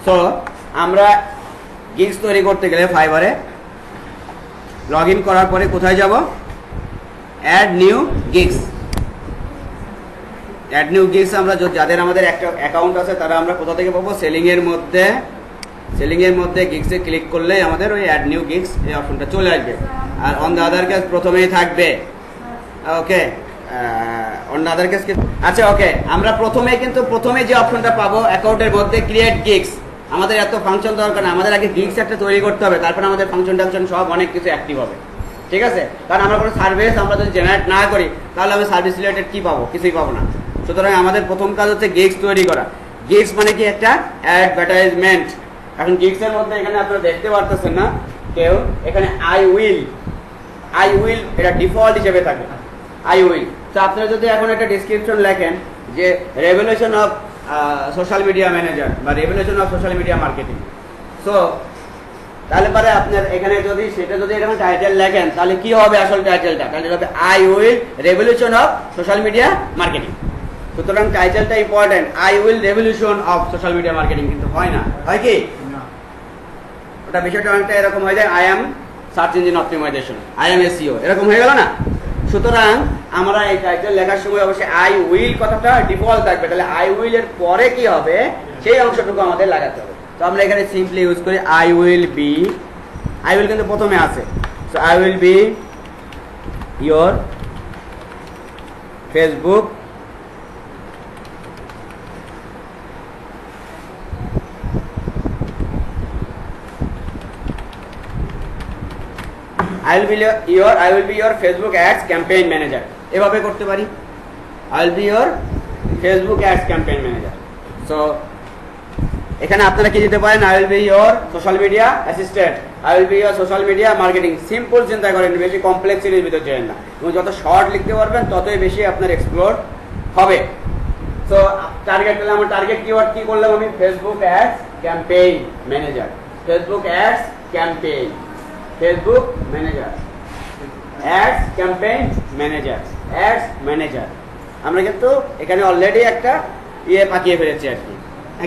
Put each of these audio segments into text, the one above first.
So আমরা gigs তৈরি করতে গেলে ফাইবারে লগ ইন করার পরে কোথায় যাব? Add new gigs. Add new gigs আমরা যাদের আমাদের একটা অ্যাকাউন্ট আছে তারা আমরা কোথা থেকে পাবো? সেলিং এর মধ্যে গিগসে ক্লিক করলেই আমাদের ওই অ্যাড নিউ গিগস এই অপশনটা চলে আসবে। আর অন দ্য আদার কেস প্রথমেই থাকবে, ওকে, অন দ্য আদার কেস। আচ্ছা, ওকে, আমরা প্রথমে যে অপশনটা পাবো অ্যাকাউন্টের মধ্যে ক্রিয়েট গিগস। আমাদের এত ফাংশন দরকার না, আমাদের আগে গিগস একটা তৈরি করতে হবে, তারপর আমাদের ফাংশন টাংশন সব অনেক কিছু অ্যাক্টিভ হবে, ঠিক আছে? কারণ আমরা কোনো সার্ভিস আমরা যদি জেনারেট না করি তাহলে আমি সার্ভিস রিলেটেড কি পাবো? কিছুই পাবো না। সুতরাং আমাদের প্রথম কাজ হচ্ছে গিগস তৈরি করা। গিগস মানে কি? একটা অ্যাডভার্টাইজমেন্ট। এখন গিগস এর মধ্যে এখানে আপনারা দেখতে পারতেছেন না কেউ, এখানে আই উইল এটা ডিফল্ট হিসেবে থাকে, আই উইল। তো আপনারা যদি এখন একটা ডিসক্রিপশন লেখেন যে revolution of social media manager বা revolution of social media marketing, so তাহলে পরে আপনার এখানে যদি এরকম টাইটেল লেখেন তাহলে কি হবে? আসল টাইটেলটা তাহলে হবে I will revolution of social media marketing. সুতরাং টাইটেলটা important, I will revolution of social media marketing, কিন্তু হয় না, হয় কি? ওটা বিষয়টা অনেকটা এরকম হয়ে যায়, I am search engine optimization, I am SEO, এরকম হয়ে গেল না? সুতরাং আমরা এই টাইটেল লেখার সময় অবশ্যই আই উইল কথাটা ডিফল্ট থাকবে। তাহলে আই উইল এর পরে কি হবে সেই অংশটুকু আমাদের লাগাতে হবে। তো আমরা এখানে সিম্পলি ইউজ করি আই উইল কিন্তু প্রথমে আছে। So I will be your Facebook I will be your Facebook ads campaign manager, এভাবে করতে পারি। I will be your Facebook ads campaign manager. So এখানে আপনারা কি দিতে পারেন? I will be your social media assistant, I will be your social media marketing। Simple চিন্তা করেন, বেশি কমপ্লেক্সিটির ভিতরে যাবেন না, এবং যত শর্ট লিখতে পারবেন ততই বেশি আপনার এক্সপ্লোর হবে। সো টার্গেট পেলাম, আমার টার্গেট কিওয়ার্ড কি করলাম আমি? Facebook ads campaign manager, Facebook ads campaign, Facebook manager, ads campaign manager, ads manager. আমরা কিন্তু এখানে অলরেডি একটা পাকিয়ে ফেলেছি আর কি,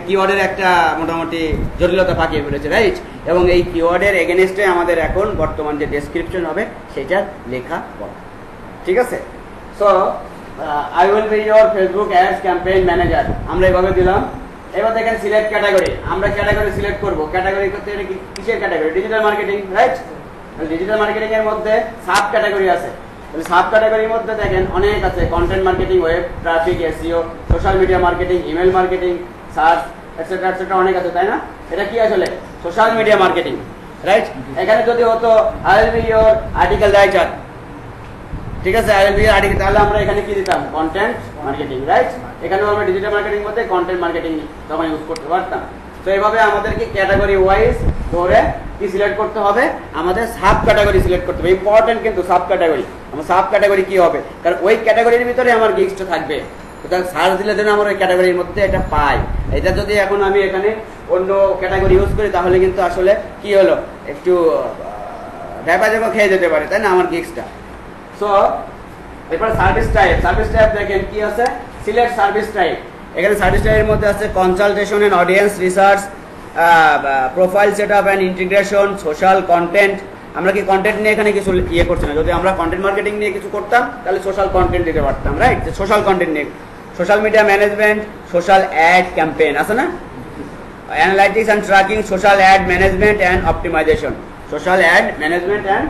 কিওয়ার্ডের একটা মোটামুটি জটিলতা পাকিয়ে ফেলেছে, রাইট? এবং এই কিওয়ার্ডের এগেনস্টে আমাদের এখন বর্তমান যে ডেসক্রিপশন হবে সেটার লেখা পড়া, ঠিক আছে? So I will be your Facebook ads campaign manager আমরা এভাবে দিলাম। এবার দেখেন সিলেক্ট ক্যাটাগরি, আমরা ক্যাটাগরি সিলেক্ট করবো। ক্যাটাগরি করতে এটা কিসের category? Digital marketing, right? Digital marketing এর মধ্যে সাব ক্যাটাগরি আছে। তাহলে সাব ক্যাটাগরির মধ্যে দেখেন অনেক আছে, content marketing, web traffic, SEO, social media marketing, email marketing, search, etcetera etcetera, অনেক আছে, তাই না? এটা কি আসলে? Social media marketing, right? এখানে যদি হতো I will be your article writer, ঠিক আছে, আই উইল বি আর্টিকেল, তাহলে আমরা এখানে কি দিতাম? Content marketing, right? এখানেও আমরা ডিজিটাল মার্কেটিং মধ্যে কন্টেন্ট মার্কেটিং তখন ইউজ করতে পারতাম। তো এইভাবে আমাদেরকে ক্যাটাগরি ওয়াইজ ধরে কি সিলেক্ট করতে হবে? আমাদের সাব ক্যাটাগরি সিলেক্ট করতে হবে। ইম্পর্টেন্ট কিন্তু সাব ক্যাটাগরি। আমার সাব ক্যাটাগরি কি হবে? কারণ ওই ক্যাটাগরির ভিতরে আমার গিগসটা থাকবে। সুতরাং সার্চ দিলে যেন আমার ওই ক্যাটাগরির মধ্যে এটা পাই। এটা যদি এখন আমি এখানে অন্য ক্যাটাগরি ইউজ করি তাহলে কিন্তু আসলে কি হলো, একটু ব্যাপার খেয়ে যেতে পারে, তাই না, আমার গিগসটা। সো এরপর সার্ভিস টাইপ দেখেন কি আছে? Select service type. এখানে সার্ভিস টাইপের মধ্যে আছে consultation and audience research, profile setup and integration, social content. আমরা কি কন্টেন্ট নিয়ে এখানে কিছু করছি না। যদি আমরা কন্টেন্ট মার্কেটিং নিয়ে কিছু করতাম তাহলে সোশ্যাল কন্টেন্ট দিতে পারতাম, রাইট? সোশ্যাল কন্টেন্ট নিয়ে social media management, social ad campaign আছে না, analytics and tracking, social ad management and optimization, social ad management and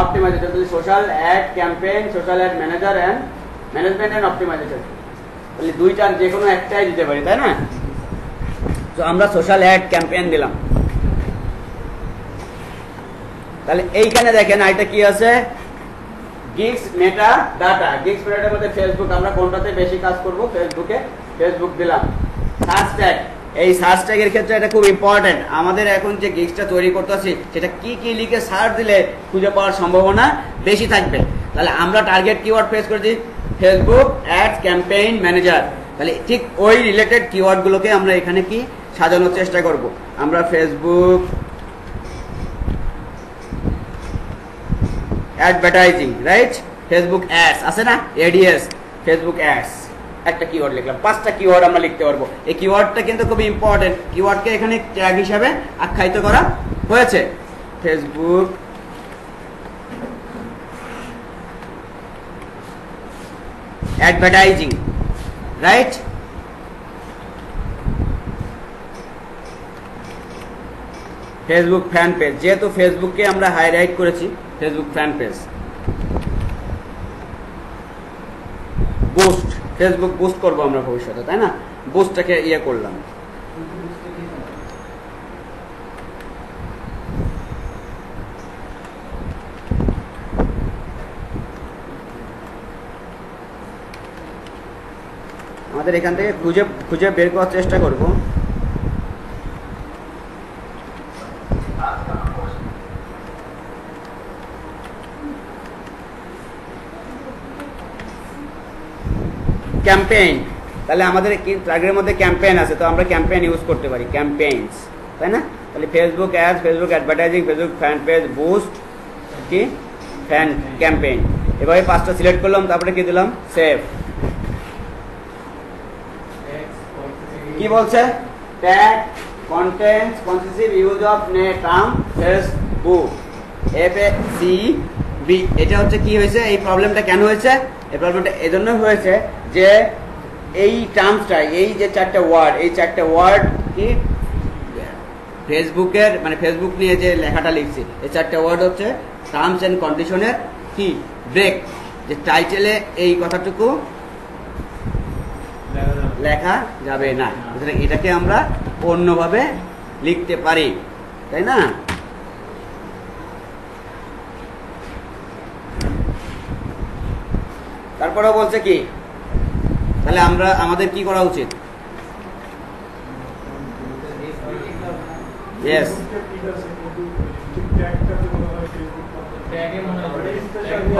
optimization. Social ad campaign, social ad manager and management and optimization, তাহলে দুইটার যে কোনো একটাই দিতে পারি, তাই না? তো আমরা সোশ্যাল অ্যাড ক্যাম্পেইন দিলাম। তাহলে এইখানে দেখেন এটা কি আছে? Gigs meta data. গিগস মেটার মধ্যে ফেসবুক, আমরা কোনটাতে বেশি কাজ করব? ফেসবুকে, ফেসবুক দিলাম। সার্চ ট্যাগ, এই সার্চ ট্যাগের ক্ষেত্রে এটা খুব ইম্পর্টেন্ট। আমাদের এখন যে গিগসটা তৈরি করতেছি সেটা কি কি লিখে সার্চ দিলে খুঁজে পাওয়ার সম্ভাবনা বেশি থাকবে। তাহলে আমরা টার্গেট কিওয়ার্ড ফেস করেছি ফেসবুক অ্যাডস ক্যাম্পেইন ম্যানেজার। তাহলে ঠিক ওই রিলেটেড কিওয়ার্ডগুলোকে আমরা এখানে কি সাজানোর চেষ্টা করব। আমরা Facebook advertising, right? Facebook ads আছে না, এডিএস, ফেসবুক অ্যাডস, একটা কিওয়ার্ড লিখলাম, 5টা কিওয়ার্ড আমরা লিখতে পারবো। এই কিওয়ার্ডটা কিন্তু খুব ইম্পর্টেন্ট, কিওয়ার্ডকে এখানে ট্যাগ হিসাবে আখ্যায়িত করা হয়েছে। Facebook advertising, right? Facebook fan page, যেহেতু ফেসবুককে আমরা হাইলাইট করেছি, Facebook fan page. Boost, Facebook boost করবো আমরা ভবিষ্যতে, তাই না? বুস্টটাকে ইয়ে করলাম। আমাদের এখান থেকে খুঁজে খুঁজে বের করার চেষ্টা করব। ক্যাম্পেইন, তাহলে আমাদের কি ট্যাগের মধ্যে ক্যাম্পেইন আছে, তো আমরা ক্যাম্পেইন ইউজ করতে পারি, ক্যাম্পেইনস, তাই না? তাহলে Facebook ads, Facebook advertising, Facebook fan page, boost, কি ফ্যান ক্যাম্পেইন। এভাবে 5টা সিলেক্ট করলাম, তারপরে কি দিলাম? সেভ। কি বলছে? Tag contents consistent use of term Facebook FACB। এটা হচ্ছে কি হয়েছে, এই প্রবলেমটা কেন হয়েছে? এই প্রবলেমটা এজন্য হয়েছে যে এই টার্মসটা, এই যে 4টা ওয়ার্ড, এই 4টা ওয়ার্ড কি ফেসবুকের মানে ফেসবুক নিয়ে যে লেখাটা লিখছি, এই 4টা ওয়ার্ড হচ্ছে টার্মস এন্ড কন্ডিশনের কি ব্রেক, যে টাইটেলে এই কথাটুকু লেখা যাবে না, এটাকে আমরা অন্যভাবে লিখতে পারি, তাই না? তারপরে বলছে কি, তাহলে আমরা আমাদের কি করা উচিত? ইয়েস,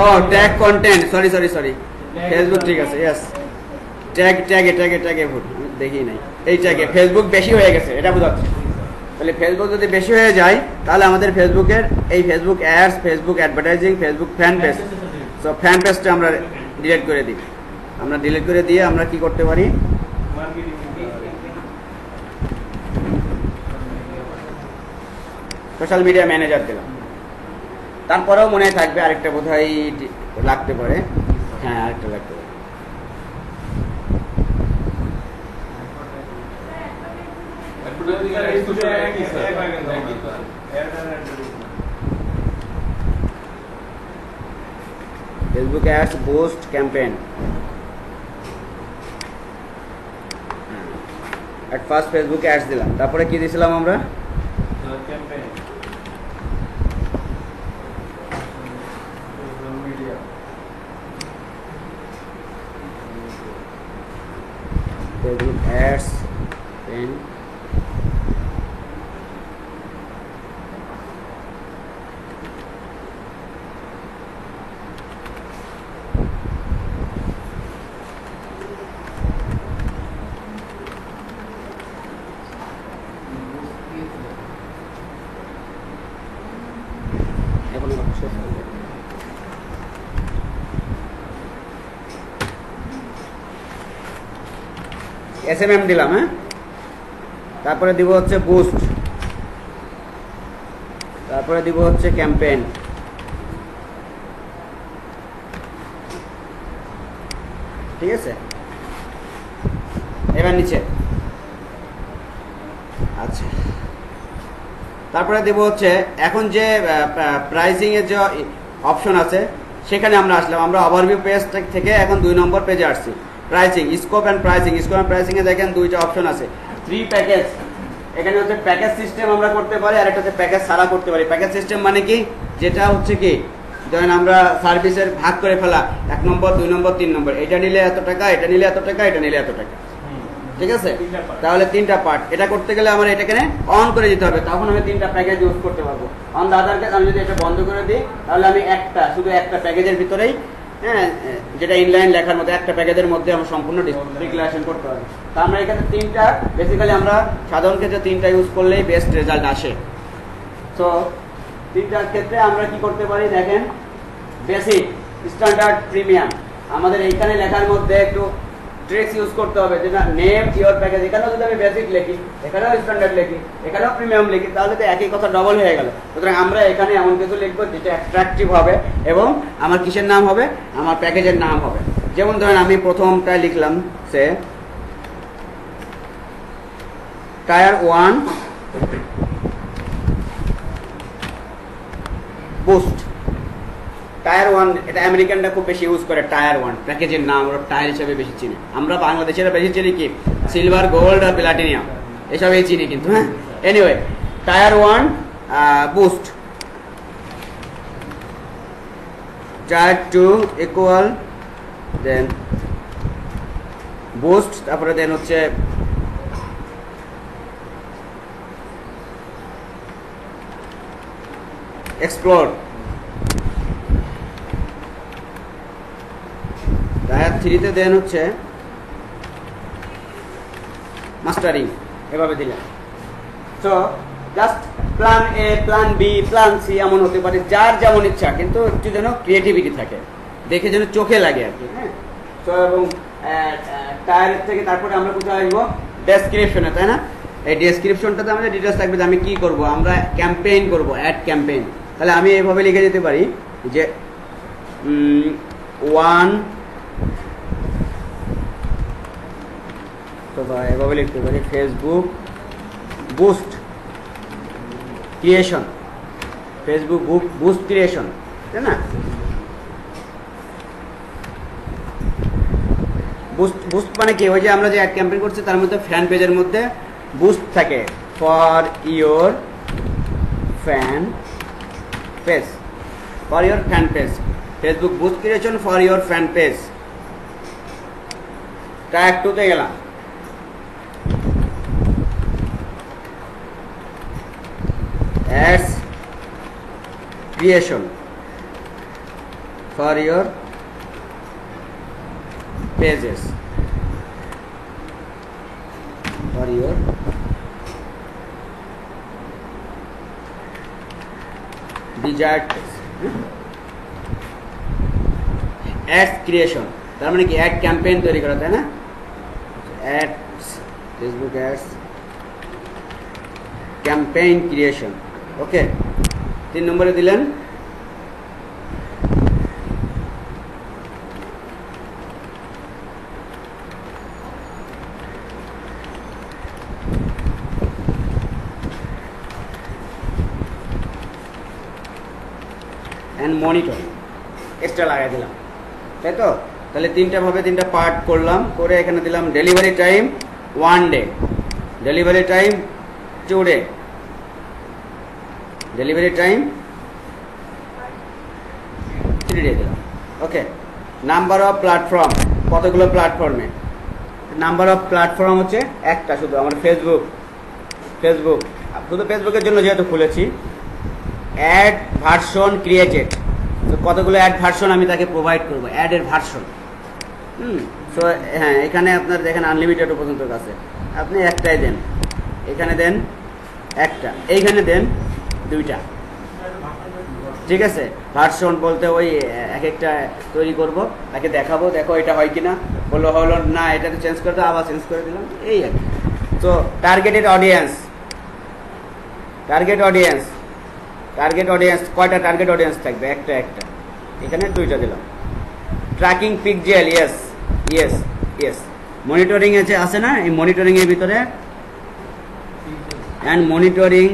ও ট্যাগ কন্টেন্ট, সরি ফেসবুক, ঠিক আছে, ইয়েস, ট্যাগে ভুল, দেখি নাই, এই ট্যাগে ফেসবুক বেশি হয়ে গেছে, এটা বোঝাচ্ছে। তাহলে ফেসবুক যদি বেশি হয়ে যায়, তাহলে আমাদের ফেসবুকের এই Facebook ads, Facebook advertising, Facebook fan page, so fan পেজটা আমরা ডিলিট করে দিই। আমরা ডিলিট করে দিয়ে আমরা কি করতে পারি? সোশ্যাল মিডিয়া ম্যানেজার দিলাম। তারপরেও মনে থাকবে আরেকটা বোধহয় লাগতে পারে, হ্যাঁ আরেকটা লাগতে পারে। Facebook ads boost campaign, at first Facebook ads দিলাম, তারপরে কি দিয়েছিলাম আমরা? ফেসবুক অ্যাডস পেন, SMM দিলাম, হ্যাঁ। তারপরে দিব হচ্ছে বুস্ট, তারপরে দিব হচ্ছে ক্যাম্পেইন, ঠিক আছে। এবার নিচে, আচ্ছা, তারপরে দেব হচ্ছে এখন যে প্রাইসিং এর যে অপশন আছে সেখানে আমরা আসলাম। আমরা ওভারভিউ পেজ থেকে এখন 2 নম্বর পেজে আসছি। Pricing, scope and pricing. Scope and pricing এ দেখেন 2টা অপশন আছে, 3 প্যাকেজ। এখানে হচ্ছে প্যাকেজ সিস্টেম আমরা করতে পারি, আর একটা হচ্ছে প্যাকেজ ছাড়া করতে পারি। প্যাকেজ সিস্টেম মানে কি, যেটা হচ্ছে কি ধরেন আমরা সার্ভিসের ভাগ করে ফেলা, 1 নম্বর 2 নম্বর 3 নম্বর, এটা নিলে এত টাকা, এটা নিলে এত টাকা, এটা নিলে এত টাকা, ঠিক আছে। তাহলে 3টা পার্ট। এটা করতে গেলে আমার এটাকে অন করে দিতে হবে, তখন আমি 3টা প্যাকেজ ইউজ করতে পারবো। অন দ্য আদার কেস আমি যদি এটা বন্ধ করে দিই, তাহলে আমি শুধু একটা প্যাকেজের ভিতরেই, হ্যাঁ, যেটা ইনলাইন লেখার মধ্যে একটা প্যাকেজের মধ্যে আমরা সম্পূর্ণ ডিক্লারেশন করতে পারবো। তো আমরা এখানে 3টা বেসিক্যালি আমরা সাধারণ ক্ষেত্রে 3টা ইউজ করলেই বেস্ট রেজাল্ট আসে। তো 3টার ক্ষেত্রে আমরা কি করতে পারি দেখেন, বেসিক, স্ট্যান্ডার্ড, প্রিমিয়াম। আমাদের এইখানে লেখার মধ্যে একটু ট্রিক্স ইউজ করতে হবে, যে না নেম ইওর প্যাকেজ, এখানেও যদি আমি বেসিক লিখি, এখানেও স্ট্যান্ডার্ড লিখি, এখানেও প্রিমিয়াম লিখি, তাহলে তো একই কথা ডবল হয়ে গেল। সুতরাং আমরা এখানে এমন কিছু লিখবো যেটা অ্যাট্রাকটিভ হবে এবং আমার কিসের নাম হবে, আমার প্যাকেজের নাম হবে। যেমন ধরেন আমি প্রথমটা লিখলাম সে টায়ার 1 বুস্ট। টায়ার 1 এটা আমেরিকানরা খুব বেশি ইউজ করে, টায়ার 1 প্যাকেজের নাম ওরা টায়ার হিসেবে বেশি চিনি। আমরা বাংলাদেশের বেশি চিনি কি সিলভার, গোল্ড আর প্লাটিনিয়াম, এসবই চিনি কিন্তু। হ্যাঁ, anyway tier 1 boost, tier 2 equal then boost, তারপরে দেন হচ্ছে এক্সপ্লোর। টায়ার 3 তে দেন হচ্ছে মাস্টারিং, এভাবে দিলাম। So just plan A, plan B, plan C এমন হতে পারে, যার যেমন ইচ্ছা, কিন্তু একটু যেন ক্রিয়েটিভিটি থাকে, দেখে যেন চোখে লাগে আর কি। হ্যাঁ, তো এবং টায়ারের থেকে তারপরে আমরা কোথায় আসবো, ডেসক্রিপশনে, তাই না? এই ডেসক্রিপশনটাতে আমাদের ডিটেলস থাকবে যে আমি কি করব, আমরা ক্যাম্পেইন করব, অ্যাড ক্যাম্পেইন। তাহলে আমি এইভাবে লিখে দিতে পারি যে 1, তো এভাবে লিখতে পারি Facebook boost creation, Facebook boost creation, তাই না? বুস্ট মানে কি, ওই যে আমরা যে অ্যাড ক্যাম্পেইন করছি তার মধ্যে ফ্যান পেজের মধ্যে বুস্ট থাকে, for your fan page, for your fan page, Facebook boost creation for your fan page. Tyre 2 তে গেলাম, ads creation for your pages, for your desired page. ads creation তার মানে কি, অ্যাড ক্যাম্পেইন তৈরি করা, তাই না? Ads, Facebook ads campaign creation. Okay, 3 নম্বরে দিলেন অ্যান্ড মনিটরিং, এক্সট্রা লাগাই দিলাম, তাই তো? তাহলে 3টা ভাবে 3টা পার্ট করলাম, করে এখানে দিলাম delivery time 1 day, delivery time 2 day, delivery time 3 day দিলাম। ওকে, নাম্বার অফ প্ল্যাটফর্ম, কতগুলো প্ল্যাটফর্মে, নাম্বার অফ প্ল্যাটফর্ম হচ্ছে একটা, শুধু আমার ফেসবুক শুধু ফেসবুকের জন্য যেহেতু খুলেছি। অ্যাড ভার্সন ক্রিয়েটেড, তো কতগুলো অ্যাড ভার্সন আমি তাকে প্রোভাইড করবো, অ্যাডের ভার্সন। সো হ্যাঁ, এখানে আপনার দেখেন আনলিমিটেড পর্যন্ত আছে, আপনি একটাই দেন, এখানে দেন একটা, এইখানে দেন 2টা, ঠিক আছে? ভার্সন বলতে ওই এক একটা তৈরি করব, তাকে দেখাবো, দেখো এটা হয় কিনা, বললো হলো না, এটাকে চেঞ্জ করে দাও, আবার চেঞ্জ করে দিলাম, এই আর কি। তো টার্গেটেড অডিয়েন্স, টার্গেট অডিয়েন্স কয়টা টার্গেট অডিয়েন্স থাকবে, একটা, এখানে 2টা দিলাম। Tracking pixel, yes. মনিটরিং আছে না, এই মনিটরিং এর ভিতরে and monitoring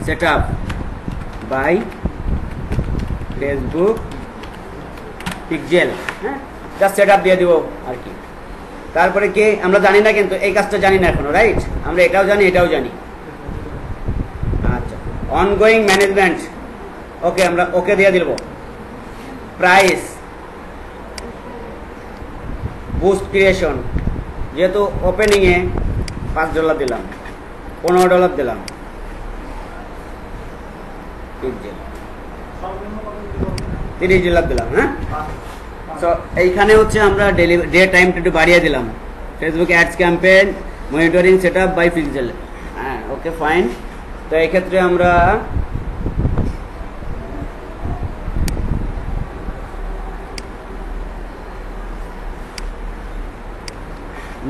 setup by Facebook pixel, হ্যাঁ, জাস্ট সেটআপ দিয়ে দিব আর কি। তারপরে কি আমরা জানি না, কিন্তু এই কাজটা জানি না এখনো, রাইট? আমরা এটাও জানি, এটাও জানি। আচ্ছা, অনগোয়িং ম্যানেজমেন্ট, ওকে, আমরা ওকে দিয়ে দিব। প্রাইস, বুস্ট ক্রিয়েশন, যেহেতু ওপেনিংয়ে $5 দিলাম, $15 দিলাম, $30 দিলাম। হ্যাঁ, সো এইখানে হচ্ছে আমরা ডে টাইমটা একটু বাড়িয়ে দিলাম, Facebook ads campaign monitoring setup by pixel. হ্যাঁ, ওকে, ফাইন। তো এই ক্ষেত্রে আমরা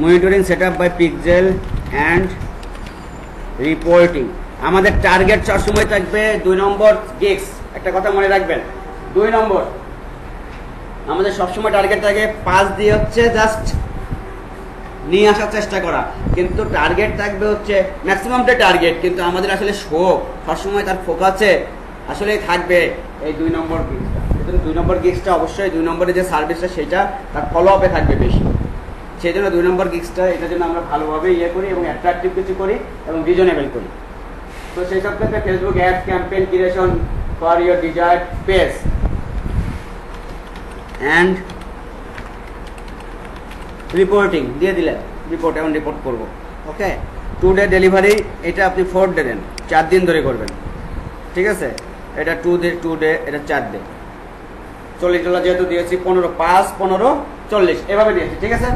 monitoring setup by pixel and reporting. আমাদের টার্গেট সবসময় থাকবে 2 নম্বর গিগস। একটা কথা মনে রাখবেন, 2 নম্বর আমাদের সবসময় টার্গেট থাকে 5 দিয়ে হচ্ছে জাস্ট নিয়ে আসার চেষ্টা করা, কিন্তু টার্গেট থাকবে হচ্ছে ম্যাক্সিমামটা টার্গেট, কিন্তু আমাদের আসলে শোক সবসময় তার ফোকাসে আসলে থাকবে এই 2 নম্বর গিগসটা। কিন্তু 2 নম্বর গিগসটা অবশ্যই 2 নম্বরের যে সার্ভিসটা সেটা তার ফলো আপে থাকবে বেশি। সেই জন্য 2 নম্বর গিগসটা এটার জন্য আমরা ভালোভাবে করি এবং অ্যাট্রাকটিভ কিছু করি এবং রিজনেবল করি। তো সেই সব ক্ষেত্রে Facebook ad campaign creation for your desired page and reporting দিয়ে দিলেন, রিপোর্ট এখন রিপোর্ট করবো। ওকে, 2 ডে ডেলিভারি, এটা আপনি 4 ডে দেন, 4 দিন ধরে করবেন, ঠিক আছে। এটা 2 ডে, এটা 4 ডে। $40 যেহেতু দিয়েছি, 15, 5, 15, 40 এভাবে দিয়েছি, ঠিক আছে।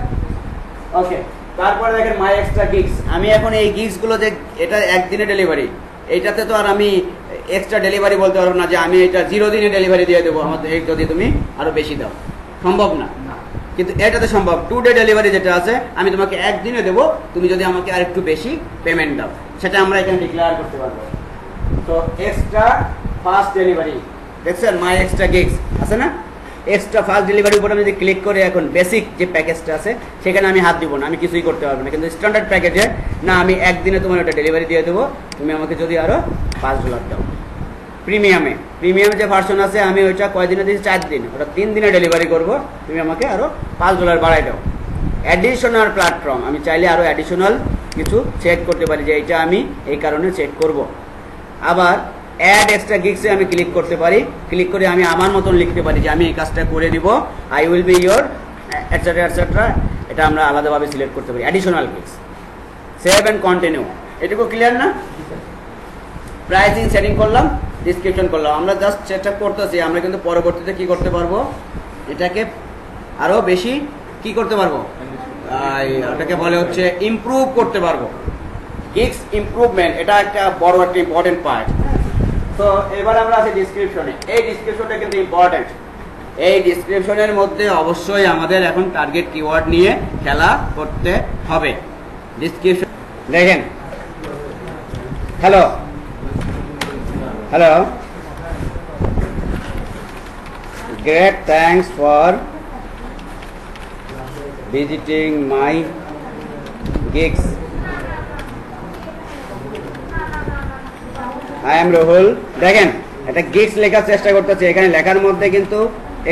ওকে, তারপরে দেখেন মাই এক্সট্রা গিগস। আমি এখন এই গিগসগুলো যে এটা একদিনে ডেলিভারি, এইটাতে তো আর আমি এক্সট্রা ডেলিভারি বলতে পারবো না যে আমি এটা 0 দিনে ডেলিভারি দিয়ে দেবো আমাদের যদি তুমি আরো বেশি দাও, সম্ভব না। কিন্তু এটাতে সম্ভব। 2 ডে ডেলিভারি যেটা আছে, আমি তোমাকে একদিনে দেবো, তুমি যদি আমাকে আর একটু বেশি পেমেন্ট দাও, সেটা আমরা এখানে ডিক্লেয়ার করতে পারবো। তো এক্সট্রা ফাস্ট ডেলিভারি, দেখছেন মাই এক্সট্রা গিগস আছে না, এক্সট্রা ফাস্ট ডেলিভারির উপর আমি যদি ক্লিক করে এখন বেসিক যে প্যাকেজটা আছে সেখানে আমি হাত দিব না, আমি কিছুই করতে পারবো না। কিন্তু স্ট্যান্ডার্ড প্যাকেজে না, আমি একদিনে তোমার ওটা ডেলিভারি দিয়ে দেবো, তুমি আমাকে যদি আরও $5 দাও। প্রিমিয়ামে যে ভার্সন আছে, আমি ওইটা কয়দিনে দিয়েছি, 4 দিন, ওটা 3 দিনে ডেলিভারি করবো, তুমি আমাকে আরও $5 বাড়াই দাও। অ্যাডিশনাল প্ল্যাটফর্ম, আমি চাইলে আরও অ্যাডিশনাল কিছু চেক করতে পারি যে এইটা আমি এই কারণে চেক করব। আবার অ্যাড এক্সট্রা গিগসে আমি ক্লিক করতে পারি, ক্লিক করে আমি আমার মতন লিখতে পারি যে আমি এই কাজটা করে দিব, I will be your etcetera etcetera, এটা আমরা আলাদাভাবে সিলেক্ট করতে পারি। Additional gigs, save and continue, এটুকু ক্লিয়ার না? প্রাইসিং সেটিং করলাম, ডিসক্রিপশন করলাম, আমরা জাস্ট সেট আপ করতেছি। আমরা কিন্তু পরবর্তীতে কি করতে পারবো, এটাকে আরও বেশি কি করতে পারবো, ওটাকে বলে হচ্ছে ইমপ্রুভ করতে পারবো। গিগস ইমপ্রুভমেন্ট, এটা একটা বড় একটা ইম্পর্টেন্ট পার্ট। তো এবার আমরা আছি ডিসক্রিপশনে। এই ডিসক্রিপশনটা কিন্তু ইম্পর্টেন্ট। এই ডিসক্রিপশনের মধ্যে অবশ্যই আমাদের এখন টার্গেট কিওয়ার্ড নিয়ে খেলা করতে হবে। ডিসক্রিপশন দেখেন, hello great, thanks for visiting my gigs, I am Ruhul. দেখেন, একটা গিগস লেখার চেষ্টা করতেছে, এখানে লেখার মধ্যে কিন্তু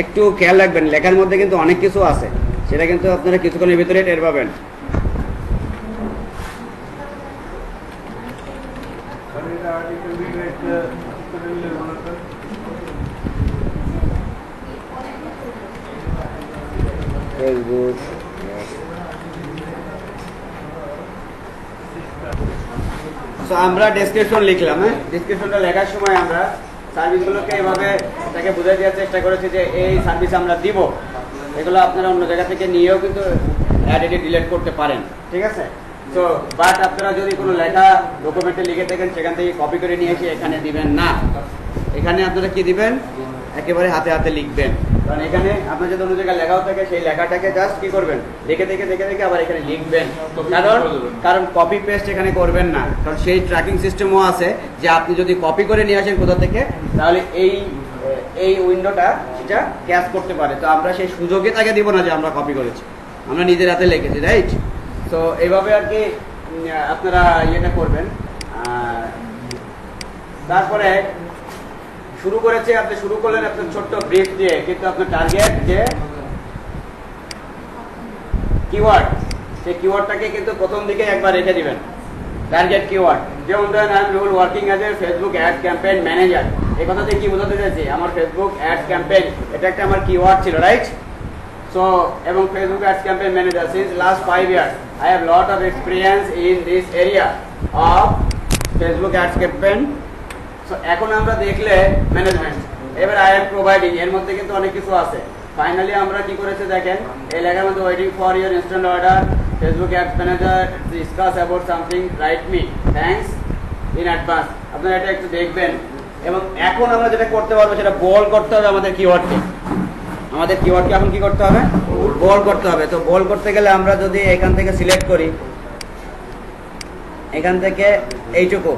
একটু খেয়াল রাখবেন, লেখার মধ্যে কিন্তু অনেক কিছু আছে, সেটা কিন্তু আপনারা কিছুক্ষণের ভিতরে টের পাবেন। ফেসবুক আমরা ডেসক্রিপশন লিখলাম। হ্যাঁ, ডেসক্রিপশনটা লেখার সময় আমরা সার্ভিসগুলোকে এভাবে তাকে বুঝিয়ে দেওয়ার চেষ্টা করেছি যে এই সার্ভিস আমরা দিব। এগুলো আপনারা অন্য জায়গা থেকে নিয়েও কিন্তু অ্যাড এডিট ডিলিট করতে পারেন, ঠিক আছে। তো বাট আপনারা যদি কোনো লেখা ডকুমেন্টে লিখে থাকেন, সেখান থেকে কপি করে নিয়ে এসে এখানে দিবেন না। এখানে আপনারা কি দিবেন, একেবারে হাতে হাতে লিখবেন। কারণ এখানে আপনার যদি অন্য জায়গায় লেখাও থাকে, সেই লেখাটাকে জাস্ট কি করবেন, দেখে আবার এখানে লিখবেন। কারণ কপি পেস্ট এখানে করবেন না, কারণ সেই ট্র্যাকিং সিস্টেমও আছে যে আপনি যদি কপি করে নিয়ে আসেন কোথা থেকে, তাহলে এই উইন্ডোটা সেটা ক্যাচ করতে পারে। তো আমরা সেই সুযোগে তাকে দিব না যে আমরা কপি করেছি, আমরা নিজের হাতে লিখেছি, রাইট। তো এইভাবে আর কি আপনারা ইয়েটা করবেন। তারপরে শুরু করেছে, আপনি শুরু করলেন আপনার ছোট্ট ব্রিফ দিয়ে, কিন্তু আপনার টার্গেট যে কিওয়ার্ড, সেই কিওয়ার্ডটাকে কিন্তু প্রথম দিকে একবার রেখে দিবেন, টার্গেট কিওয়ার্ড। যেমন ধরেন I am Ruhul working as a Facebook ad campaign manager, এই কথা দিয়ে কি বোঝাতে চাইছি, আমার ফেসবুক অ্যাড ক্যাম্পেইন এটা একটা আমার কিওয়ার্ড ছিল, রাইট। সো এবং Facebook ads campaign manager since last 5 years I have lot of experience in this area of Facebook ads campaign. So এখন আমরা দেখলে ম্যানেজমেন্ট, এবার আই এম প্রোভাইডিং, এর মধ্যে কিন্তু অনেক কিছু আছে। ফাইনালি আমরা কি করেছে দেখেন, এই লেখার মধ্যে waiting for your instant order, Facebook ads manager, discuss about something, write me, thanks in advance. আপনারা এটা একটু দেখবেন। এবং এখন আমরা যেটা করতে পারবো সেটা বল করতে হবে আমাদের কিওয়ার্ডকে। আমাদের কিওয়ার্ডকে এখন কি করতে হবে, বোল্ড করতে হবে। তো বোল্ড করতে গেলে আমরা যদি এখান থেকে সিলেক্ট করি, এখান থেকে এইটুকু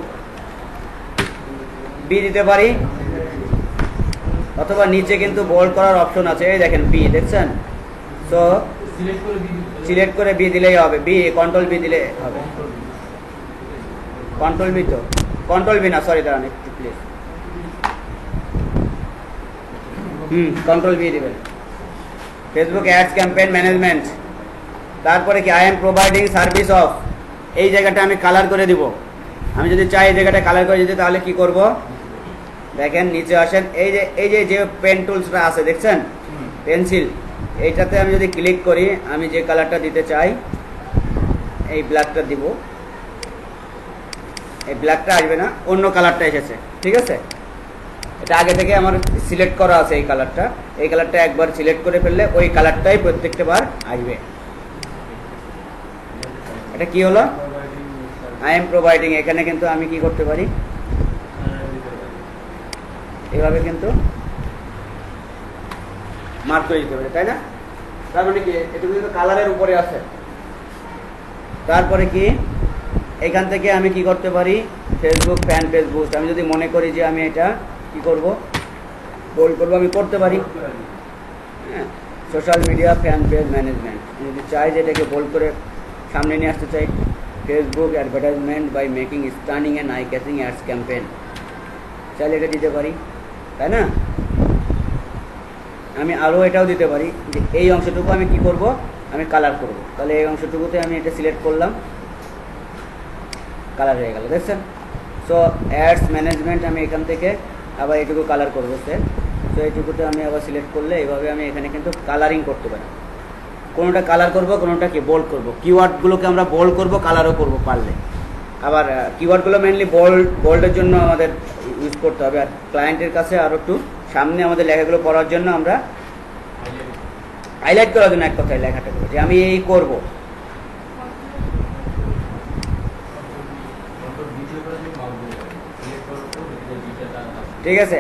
বি দিতে পারি, অথবা নিচে কিন্তু বোল্ড করার অপশন আছে, এই দেখেন বি দেখছেন। সো সিলেক্ট করে বি দিলেই হবে, বি কন্ট্রোল বি দিলে হবে। কন্ট্রোল বি, তো কন্ট্রোল বি না, সরি দাঁড়ান একটু প্লিজ, কন্ট্রোল বি দিবেন। ফেসবুক অ্যাডস ক্যাম্পেইন ম্যানেজমেন্ট, তারপরে কি I am providing service of, এই জায়গাটা আমি কালার করে দিব। আমি যদি চাই এই জায়গাটা কালার করে দিতে, তাহলে কি করব দেখেন, নিচে আসেন, এই যে পেন টুলসটা আছে দেখছেন, পেন্সিল, এইটাতে আমি যদি ক্লিক করি, আমি যে কালারটা দিতে চাই এই ব্ল্যাকটা দিব, এই ব্ল্যাকটা আসবে না, অন্য কালারটা এসেছে, ঠিক আছে। এটা আগে থেকে আমার সিলেক্ট করা আছে এই কালারটা, এই কালারটা একবার সিলেক্ট করে ফেললে ওই কালারটাই প্রত্যেকটা বার আসবে। এটা কি হলো, আই এম প্রোভাইডিং, এখানে কিন্তু আমি কি করতে পারি, এভাবে কিন্তু মার্ক করে দিতে পারি, তাই না। তার মানে কি এটা কিন্তু কালারের উপরে আছে। তারপরে কি এখান থেকে আমি কি করতে পারি, ফেসবুক ফ্যান পেজ বুস্ট, আমি যদি মনে করি যে আমি এটা কি করব, বোল্ড করবো, আমি করতে পারি। হ্যাঁ, social media fan page management, আমি যদি চাই যে এটাকে বোল্ড করে সামনে নিয়ে আসতে চাই, Facebook advertisement by making stunning and eye catching ads campaign, চাইলে এটা দিতে পারি, তাই না। আমি আরও এটাও দিতে পারি যে এই অংশটুকু আমি কি করব, আমি কালার করব, তাহলে এই অংশটুকুতে আমি এটা সিলেক্ট করলাম, কালার হয়ে গেল দেখছেন। সো অ্যাডস ম্যানেজমেন্ট, আমি এখান থেকে আবার এইটুকু কালার করবো স্যার। সো এইটুকুতে আমি আবার সিলেক্ট করলে এইভাবে আমি এখানে কিন্তু কালারিং করতে পারি, কোনোটা কালার করব, কোনোটা কি বোল্ড করব। কিওয়ার্ডগুলোকে আমরা বোল্ড করব, কালারও করব পারলে। আবার কিওয়ার্ডগুলো মেনলি বোল্ডের জন্য আমাদের ইউজ করতে হবে, আর ক্লায়েন্টের কাছে আরও একটু সামনে আমাদের লেখাগুলো পড়ার জন্য আমরা হাইলাইট করার জন্য এক কথায় লেখাটা করবো যে আমি এই করব। ঠিক আছে,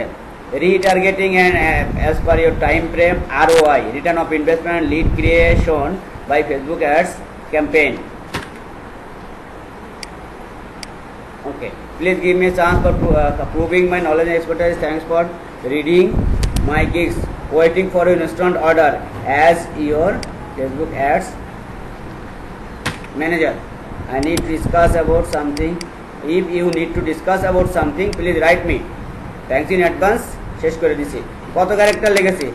retargeting and as per your time frame, ROI, return of investment, lead creation by Facebook ads campaign. Okay, please give me a chance for proving my knowledge and expertise. Thanks for reading my gigs. Waiting for your instant order as your Facebook ads manager. I need to discuss about something. If you need to discuss about something, please write me. Thanks in advance. শেষ করে দিছি। কত character লিখেছি?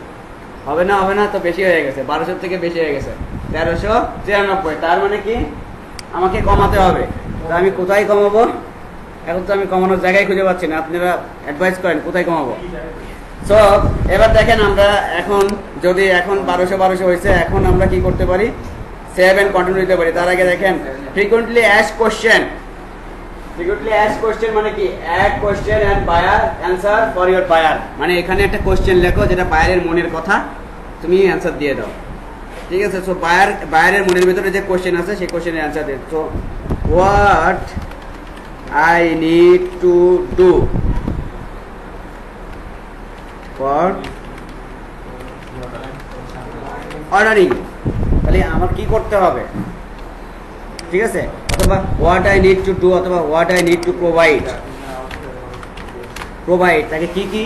হবে না তো বেশি হয়ে গেছে, 1200 থেকে বেশি হয়ে গেছে, 1393। তার মানে কি আমাকে কমাতে হবে। তো আমি কোথায় কমাবো? এখন তো আমি কমানোর জায়গায় খুঁজে পাচ্ছি না, আপনারা অ্যাডভাইস করেন কোথায় কমাবো। সো এবার দেখেন, আমরা এখন যদি এখন 1200 হয়েছে, এখন আমরা কি করতে পারি, সেভ এন্ড কন্টিনিউ দিতে পারি। তার আগে দেখেন frequently asked question. Frequently asked question মানে কি, add question and buyer answer for your buyer, মানে এখানে একটা কোশ্চেন লেখো যেটা বায়ারের মনের কথা, তুমি অ্যানসার দিয়ে দাও। ঠিক আছে, সো বায়ারের মনের ভিতরে যে কোশ্চেন আছে সেই কোশ্চেনের অ্যানসার দিন। So what I need to do for ordering, তাহলে আমার কি করতে হবে, ঠিক আছে। অথবা what I need to do, অথবা what I need to provide, তাকে কি কি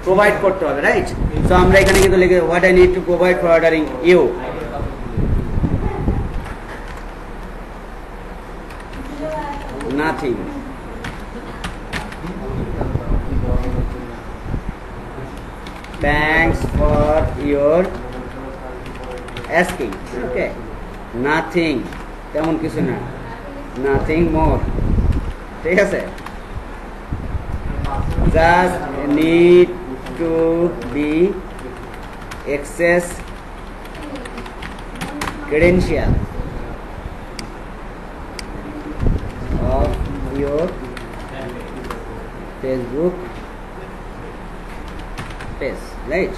প্রোভাইড করতে হবে, রাইট। সো আমরা এখানে কিন্তু লিখে what I need to provide for ordering you, nothing. Thanks for your asking. Okay, nothing, তেমন কিছু না, nothing more, ঠিক আছে। just need to be access credential of your Facebook page, right?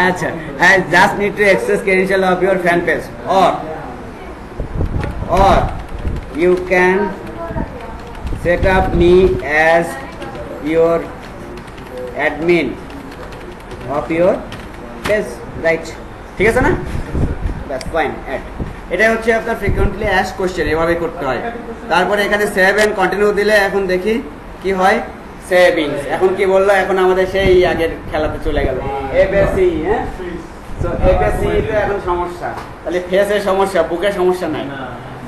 Acha, I just need to access credential of your fan page, or you can set up me as your admin of your page, right? ঠিক আছে না? ব্যাস, fine, add. এটাই হচ্ছে আপনার frequently asked question, এভাবে করতে হয়। তারপরে এখানে সেভ এন্ড কন্টিনিউ দিলে এখন দেখি কি হয়। সেভিংস এখন কি বললো, এখন আমাদের সেই আগের খেলাতে চলে গেল। এবিসি, হ্যাঁ, তো এবিসি তো এখন সমস্যা, তাহলে ফেসের সমস্যা, বুকের সমস্যা নাই।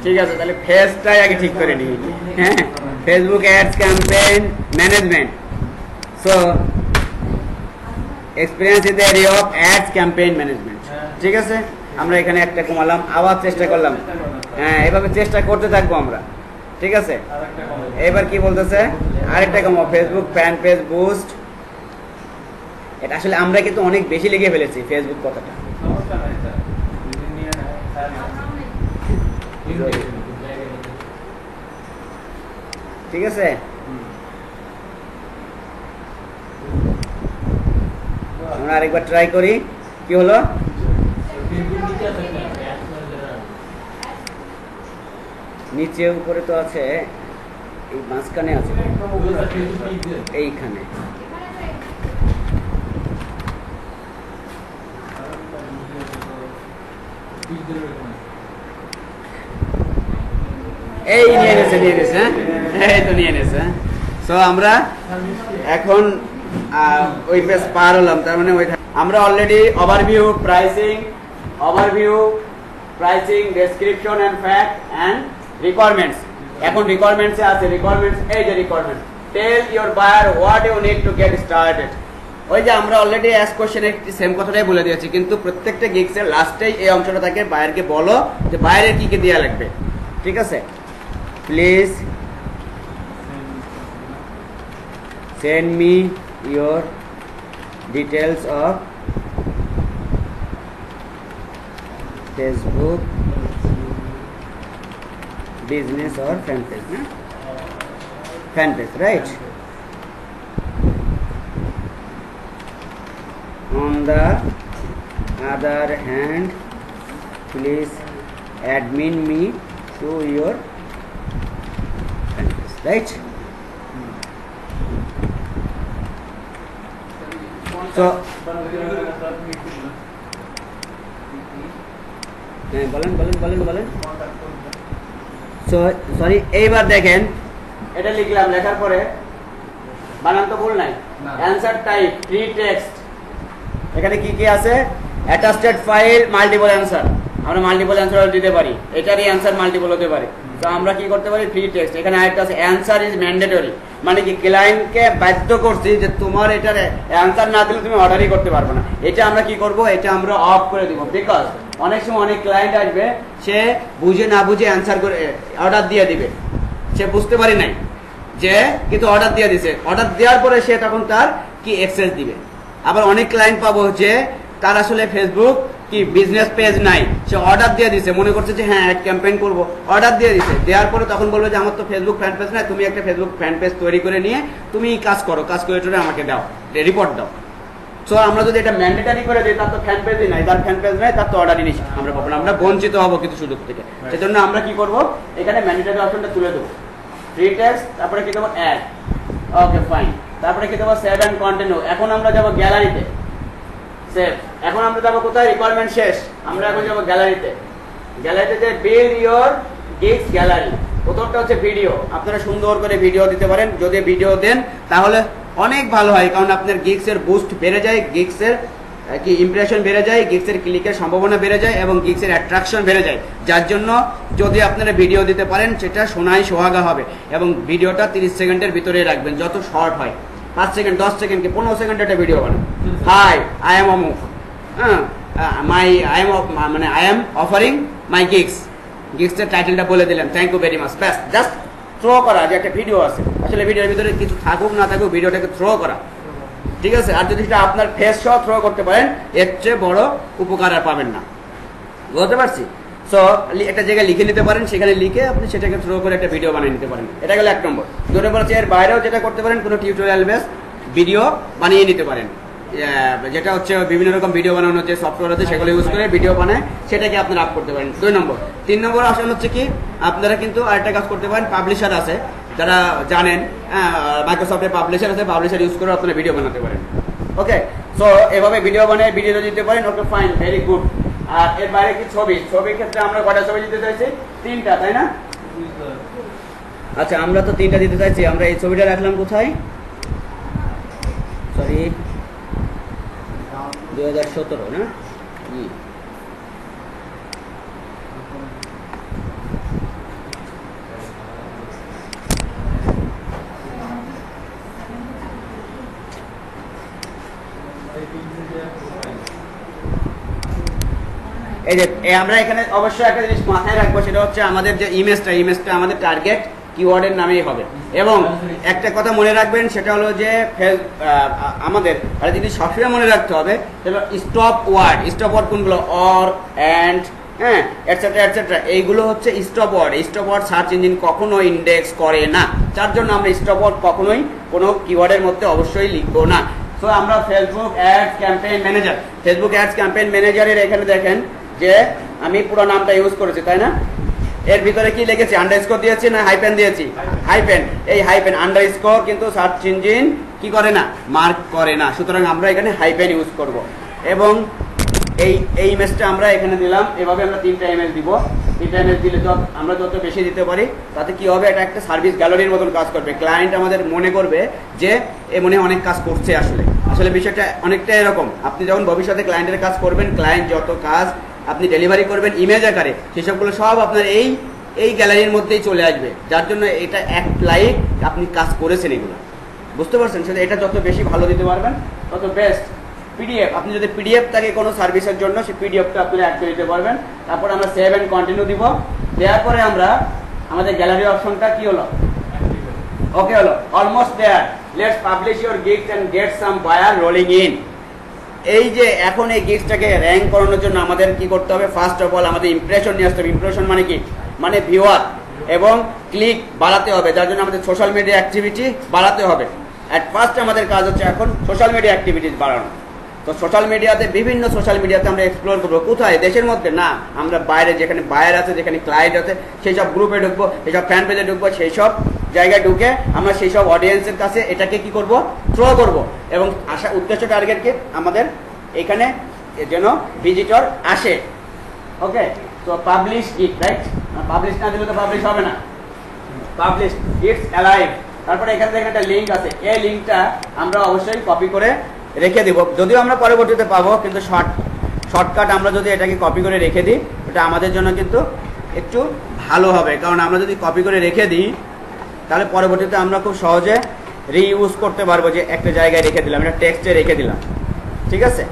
ঠিক আছে, তাহলে ফেসটাই আগে ঠিক করে নিই। হ্যাঁ, Facebook ads campaign management. So experience in the area of ads campaign management. ঠিক আছে, আমরা এখানে একটা কমালাম, আবার চেষ্টা করলাম। হ্যাঁ, এভাবে চেষ্টা করতে থাকবো আমরা। ঠিক আছে, এবার কি বলতেছে, আরেকটা কমাও, ফেসবুক ফ্যান পেজ বুস্ট। এটা আসলে আমরা কিন্তু অনেক বেশি লিখে ফেলেছি ফেসবুক কথাটা। ঠিক আছে, আমরা আরেকবার ট্রাই করি, কি হলো। নিচে উপরে তো আছে, এই মাঝখানে আছে, এইখানে। এই নিয়ে নিয়েছে, হ্যাঁ, এই তো নিয়ে নিয়েছে। সো আমরা এখন ওই পেজ পার হলাম, তার মানে আমরা already overview, pricing, description and fact and requirements. এখন রিকোয়ারমেন্টসে আছে, রিকোয়ারমেন্টস, এই যে requirements, tell your buyer what you need to get started. ওই যে আমরা অলরেডি অ্যাস কোশ্চেনে সেম কথাটাই বলে দিয়েছি, কিন্তু প্রত্যেকটা গিগসের লাস্টেই এই অংশটা থাকে, বায়ারকে বলো যে বায়ারের কি কি দেওয়া লাগবে। ঠিক আছে, please send me your details of Facebook business or fan page, na? Fan page, right? On the other hand, please admin me to your fan page, right? So বলেন। সো সরি, এইবার দেখেন, এটা লিখলাম, লেখার পরে বানান তো ভুল নাই। অ্যানসার টাইপ, ফ্রি টেক্সট, এখানে কি কি আছে, অ্যাটাচড ফাইল, মাল্টিপল অ্যানসার। আমরা মাল্টিপল অ্যানসার দিতে পারি, এটারই অ্যানসার মাল্টিপল হতে পারে। তো আমরা কি করতে পারি, ফ্রি টেক্সট। এখানে আরেকটা আছে, অ্যানসার ইজ ম্যান্ডেটরি, মানে কি ক্লায়েন্টকে বাধ্য করছি যে তোমার এটার অ্যানসার না দিলে তুমি অর্ডারই করতে পারবে না। এটা আমরা কি করব, এটা আমরা অফ করে দিব। বিকজ অনেক সময় অনেক ক্লায়েন্ট আসবে, সে বুঝে না বুঝে অ্যানসার করে অর্ডার দিয়ে দিবে, সে বুঝতে পারি নাই যে, কিন্তু অর্ডার দিয়ে দিছে। অর্ডার দেওয়ার পরে সে তখন তার কি অ্যাক্সেস দিবে। আবার অনেক ক্লায়েন্ট পাবো যে তার আসলে ফেসবুক কি বিজনেস পেজ নাই, সে অর্ডার দিয়ে দিছে, মনে করছে যে হ্যাঁ অ্যাড ক্যাম্পেইন করবো, অর্ডার দিয়ে দিছে। দেওয়ার পরে তখন বলবো যে আমার তো ফেসবুক ফ্যান পেজ নাই, তুমি একটা ফেসবুক ফ্যান পেজ তৈরি করে নিয়ে তুমি কাজ করো, কাজ করে আমাকে দাও, রিপোর্ট দাও। সো আমরা যদি এটা ম্যান্ডেটারি করে দিই, তার তো ফ্যান পেজই নাই, তার ফ্যান পেজ নাই, তার তো অর্ডারই নেই, আমরা পাবো না, আমরা বঞ্চিত হবো কিছু সুযোগ থেকে। সেজন্য আমরা কি করবো, এখানে ম্যান্ডেটারি অপশনটা তুলে দেবো, ফ্রি টেক্সট, তারপরে কি দেবো, অ্যাড। ওকে ফাইন, তারপরে কি দেবো, সেভ এন্ড কন্টিনিউ। এখন আমরা যাবো গ্যালারিতে, সেভ। এখন আমরা যাবো কোথায়, রিকোয়ারমেন্ট শেষ, আমরা এখন যাবো গ্যালারিতে। গ্যালারিতে বিল্ড ইওর গিগস গ্যালারি, প্রথমটা হচ্ছে ভিডিও। আপনারা সুন্দর করে ভিডিও দিতে পারেন, যদি ভিডিও দেন তাহলে অনেক ভালো হয়, কারণ আপনার গিগসের বুস্ট বেড়ে যায়, গিগসের কি ইমপ্রেশন বেড়ে যায়, গিগসের ক্লিকের সম্ভাবনা বেড়ে যায় এবং গিগসের অ্যাট্রাকশন বেড়ে যায়। যার জন্য যদি আপনারা ভিডিও দিতে পারেন, সেটা সোনায় সোহাগা হবে। এবং ভিডিওটা 30 সেকেন্ডের ভিতরে রাখবেন, যত শর্ট হয়, 5 সেকেন্ড, 10 সেকেন্ড কি 15 সেকেন্ড একটা ভিডিও বানান। হাই, আই এম অমুক, হ্যাঁ, আই এম অফারিং মাই গিগসের টাইটেলটা বলে দিলেন, থ্যাংক ইউ ভেরি মাচ, ব্যাস, জাস্ট থ্রো করা যে একটা ভিডিও আছে। আসলে ভিডিওর ভিতরে কিছু থাকুক না থাকুক, ভিডিওটাকে থ্রো করা, ঠিক আছে। আর যদি সেটা আপনার ফেস সহ থ্রো করতে পারেন, এর চেয়ে বড় উপকার আর পাবেন না, বুঝতে পারছি। সো একটা জায়গায় লিখে নিতে পারেন, সেখানে লিখে আপনি সেটাকে থ্রো করে একটা ভিডিও বানিয়ে নিতে পারেন। এটা গেল 1 নম্বর। 2 নম্বর হচ্ছে এর বাইরেও যেটা করতে পারেন, কোনো টিউটোরিয়াল বেস ভিডিও বানিয়ে নিতে পারেন, যেটা হচ্ছে বিভিন্ন রকম ভিডিও বানানোর যে সফটওয়্যার আছে সেগুলো ইউজ করে ভিডিও বানায়, সেটাকে আপনারা আপ করতে পারেন। 2 নম্বর। 3 নম্বর আসলে হচ্ছে কি, আপনারা কিন্তু আরেকটা কাজ করতে পারেন, পাবলিশার আছে, যারা জানেন মাইক্রোসফটের পাবলিশার আছে, পাবলিশার ইউজ করে আপনারা ভিডিও বানাতে পারেন। ওকে, সো এভাবে ভিডিও বানিয়ে ভিডিও দিতে পারেন। Okay fine, very good. আর এর বাইরে কি ছবির ক্ষেত্রে আমরা কয়টা ছবি দিতে চাইছি? 3টা, তাই না? আচ্ছা, আমরা তো 3টা দিতে চাইছি। আমরা এই ছবিটা রাখলাম কোথায়? সরি, 2017 না? এই যে আমরা এখানে অবশ্যই একটা জিনিস মাথায় রাখবো, সেটা হচ্ছে আমাদের যে ইমেজটা আমাদের টার্গেট কিওয়ার্ডের নামেই হবে। এবং একটা কথা মনে রাখবেন, সেটা হলো যে আমাদের আর যদি সবসময় মনে রাখতে হবে সেটা স্টপ ওয়ার্ড কোনগুলো? অর, অ্যান্ড, হ্যাঁ, এটসেট্রা এটসেট্রা, এইগুলো হচ্ছে স্টপ ওয়ার্ড সার্চ ইঞ্জিন কখনো ইন্ডেক্স করে না। যার জন্য আমরা স্টপ ওয়ার্ড কখনোই কোনো কিওয়ার্ডের মধ্যে অবশ্যই লিখবো না। সো আমরা ফেসবুক অ্যাডস ক্যাম্পেইন ম্যানেজারের এখানে দেখেন যে আমি পুরো নামটা ইউজ করেছি, তাই না? এর ভিতরে কি লিখেছি? আন্ডারস্কোর দিয়েছি না হাইপেন দিয়েছি? হাইপেন। এই হাইপেন আন্ডারস্কোর কিন্তু সার্চ ইঞ্জিন কি করে না? মার্ক করে না। সুতরাং আমরা এখানে হাইপেন ইউজ করব। এবং এই ইমেজটা আমরা এখানে দিলাম। এভাবে আমরা 3টা ইমেজ দিব। 3টা ইমেজ দিলে আমরা যত বেশি দিতে পারি তাতে কি হবে? এটা একটা সার্ভিস গ্যালারির মতন কাজ করবে। ক্লায়েন্ট আমাদের মনে করবে যে এ মনে অনেক কাজ করছে। আসলে বিষয়টা অনেকটা এরকম। আপনি যখন ভবিষ্যতে ক্লায়েন্টের কাজ করবেন, ক্লায়েন্ট যত কাজ আপনি ডেলিভারি করবেন ইমেজ আকারে, সেসবগুলো সব আপনার এই গ্যালারির মধ্যেই চলে আসবে। যার জন্য এটা অ্যাক্ট লাইক আপনি কাজ করেছেন। এগুলো বুঝতে পারছেন? সেটা এটা যত বেশি ভালো দিতে পারবেন তত বেস্ট। পিডিএফ, আপনি যদি পিডিএফ থাকে কোনো সার্ভিসের জন্য, সেই পিডিএফটা আপনি অ্যাড করে দিতে পারবেন। তারপর আমরা সেভ এন্ড কন্টিনিউ দিব। দেওয়ার পরে আমরা আমাদের গ্যালারি অপশনটা কি হলো? ওকে হলো, almost there. Let's publish your gigs and get some buyer rolling in. এই যে এখন এই গিগসটাকে র্যাঙ্ক করানোর জন্য আমাদের কি করতে হবে? ফার্স্ট অফ অল আমাদের ইমপ্রেশন নিয়ে আসতে হবে। ইমপ্রেশন মানে কি? মানে ভিউয়ার এবং ক্লিক বাড়াতে হবে। যার জন্য আমাদের সোশ্যাল মিডিয়া অ্যাক্টিভিটি বাড়াতে হবে। অ্যাট ফার্স্ট আমাদের কাজ হচ্ছে এখন সোশ্যাল মিডিয়া অ্যাক্টিভিটিস বাড়ানো। তো সোশ্যাল মিডিয়াতে বিভিন্ন সোশ্যাল মিডিয়াতে আমরা এক্সপ্লোর করবো। কোথায়? দেশের মধ্যে না, আমরা বাইরে, যেখানে বায়ার আছে, যেখানে ক্লায়েন্ট আছে, সেই সব গ্রুপে ঢুকবো, সেই সব ফ্যান পেজে ঢুকবো, সেই সব জায়গায় ঢুকে আমরা সেই সব অডিয়েন্সের কাছে এটাকে কি করব? থ্রো করব। এবং আশা উদ্দেশ্য টার্গেটকে আমাদের এখানে যেন ভিজিটর আসে। ওকে, তো পাবলিশ ইট, রাইট? পাবলিশ না দিলে তো পাবলিশ হবে না। Publish it's alive. তারপরে এখান থেকে একটা লিঙ্ক আছে, এই লিঙ্কটা আমরা অবশ্যই কপি করে রেখে দিব। যদিও আমরা পরবর্তীতে পাবো, কিন্তু শর্টকাট আমরা যদি এটাকে কপি করে রেখে দিই, ওটা আমাদের জন্য কিন্তু একটু ভালো হবে। কারণ আমরা যদি কপি করে রেখে দিই তাহলে পরবর্তীতে আমরা খুব সহজে রিইউজ করতে পারবো। যে একটা জায়গায় রেখে দিলাম, এটা টেক্সটে রেখে দিলাম, ঠিক আছে?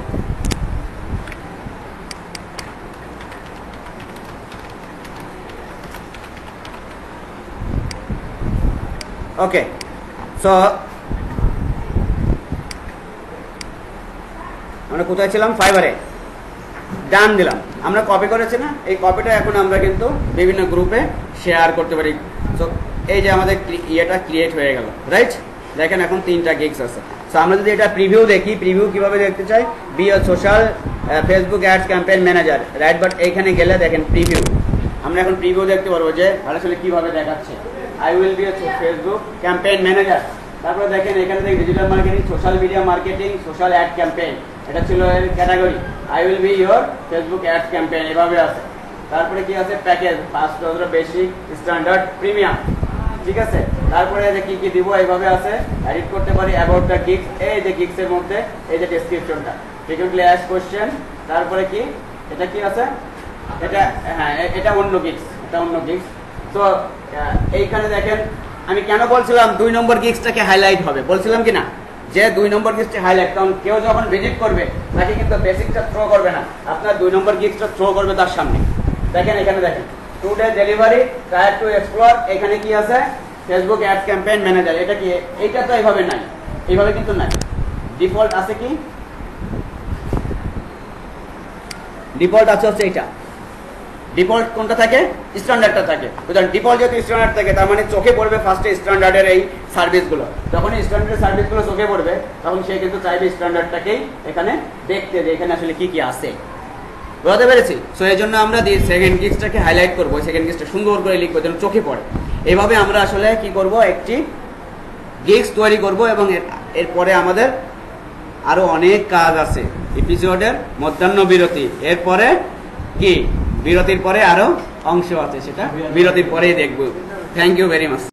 ওকে, সো আমরা কোথায় ছিলাম? ফাইবারে। ডান দিলাম। আমরা কপি করেছি না? এই কপিটা এখন আমরা কিন্তু বিভিন্ন গ্রুপে শেয়ার করতে পারি। সো এই যে আমাদের ইয়েটা ক্রিয়েট হয়ে গেল, রাইট? দেখেন এখন 3টা গিগস আছে। সো আমরা যদি এটা প্রিভিউ দেখি, প্রিভিউ কিভাবে দেখতে চাই? Be a social Facebook ads campaign manager, right? But এইখানে গেলে দেখেন প্রিভিউ, আমরা এখন প্রিভিউ দেখতে পারবো যে আসলে কিভাবে দেখাচ্ছে। I will be a Facebook campaign manager. তারপরে দেখেন এখানে দেখি digital marketing, social media marketing, social ad campaign, এটা ছিল এর category. I will be your Facebook ads campaign, এভাবে আছে। তারপরে কি আছে? Package, first, basic, standard, premium, ঠিক আছে? তারপরে যে কি কি দিব এইভাবে আছে। এডিট করতে পারি অ্যাবাউট দ্য গিগস, এই যে গিগস এর মধ্যে এই যে ডেসক্রিপশনটা, ফ্রিকুয়েন্টলি আস্কড কোশ্চেন। তারপরে কি এটা কি আছে? এটা, হ্যাঁ, এটা অন্য গিগস, এটা অন্য গিগস। তো এইখানে দেখেন আমি কেন বলছিলাম 2 নম্বর গিগসটাকে হাইলাইট হবে, বলছিলাম কি না? যে 2 নম্বর গিগসটা হাইলাইট, কারণ কেউ যখন ভিজিট করবে তাকে কিন্তু বেসিকটা থ্রো করবে না, আপনার 2 নম্বর গিগসটা থ্রো করবে তার সামনে। দেখেন এখানে দেখেন, today delivery, try to explore, এখানে কি আছে? Facebook ad campaign manager. এটা কি? এইটা তো এইভাবে নাই, এইভাবে কিন্তু নাই। ডিফল্ট আছে কি? ডিফল্ট আছে হচ্ছে এইটা। ডিফল্ট কোনটা থাকে? স্ট্যান্ডার্ডটা থাকে। বুঝলেন? ডিফল্ট যেহেতু স্ট্যান্ডার্ড থাকে, তার মানে চোখে পড়বে ফার্স্টে স্ট্যান্ডার্ডের এই সার্ভিসগুলো। যখনই স্ট্যান্ডার্ডের সার্ভিসগুলো চোখে পড়বে তখন সে কিন্তু চাইবে স্ট্যান্ডার্ডটাকেই এখানে দেখতে, যে এখানে আসলে কি কি আছে। বুঝতে পেরেছি? সো এই জন্য আমরা সেকেন্ড গিগসটাকে হাইলাইট করবো, সেকেন্ড গিগসটা সুন্দর করে লিখবো যেন চোখে পড়ে। এভাবে আমরা আসলে কি করব, একটি গিগস তৈরি করব এবং এরপরে আমাদের আরো অনেক কাজ আছে। এপিসোডের মধ্যাহ্ন বিরতি, এরপরে কি বিরতির পরে আরো অংশ আছে, সেটা বিরতির পরেই দেখব। Thank you very much.